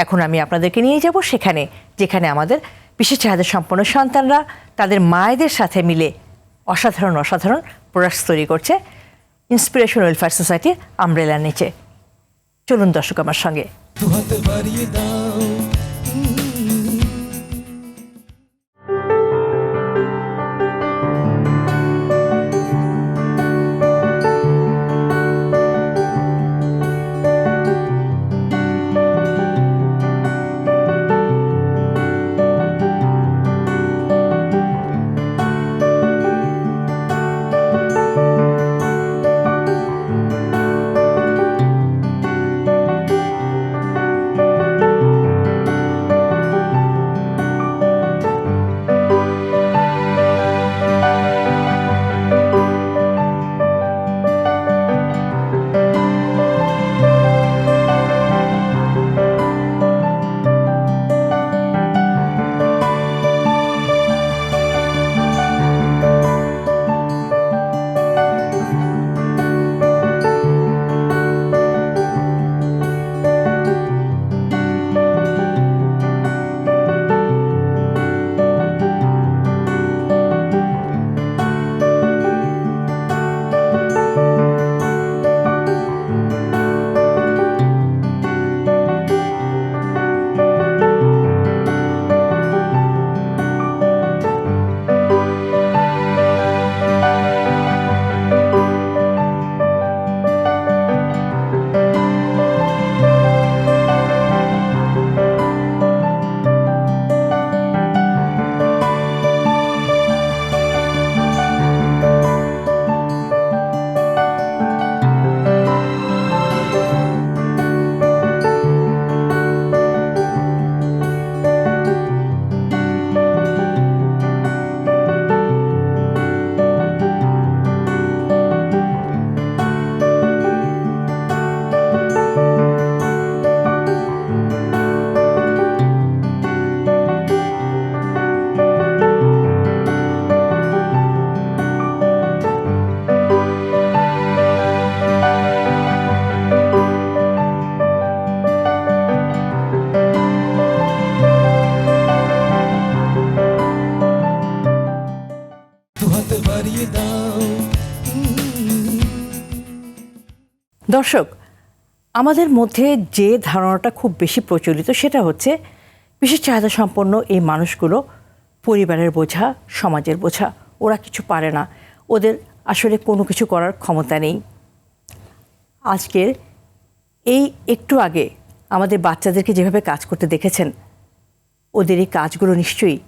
এখন আমি আপনাদেরকে নিয়ে যাব সেখানে যেখানে আমাদের বিশেষ চাহিদা সম্পন্ন সন্তানরা তাদের মায়েদের সাথে মিলে অসাধারণ অসাধারণ প্রোডাক্টস তৈরি করছে ইন্সপিরেশন ওয়েলফেয়ার সোসাইটির আমব্রেলার নিচে। চলুন দর্শক আমার সঙ্গে। দর্শক, আমাদের মধ্যে যে ধারণাটা খুব বেশি প্রচলিত সেটা হচ্ছে বিশেষ চাহিদা সম্পন্ন এই মানুষগুলো পরিবারের বোঝা, সমাজের বোঝা, ওরা কিছু পারে না, ওদের আসলে কোনো কিছু করার ক্ষমতা নেই। আজকের এই একটু আগে আমাদের বাচ্চাদেরকে যেভাবে কাজ করতে দেখেছেন, ওদের এই কাজগুলো নিশ্চয়ই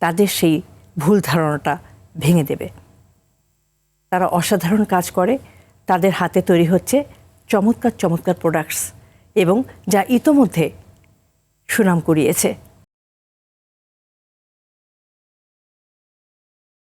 তাদের সেই ভুল ধারণাটা ভেঙে দেবে। তারা অসাধারণ কাজ করে, তাদের হাতে তৈরি হচ্ছে চমৎকার চমৎকার প্রোডাক্টস এবং যা ইতোমধ্যে সুনাম কুড়িয়েছে।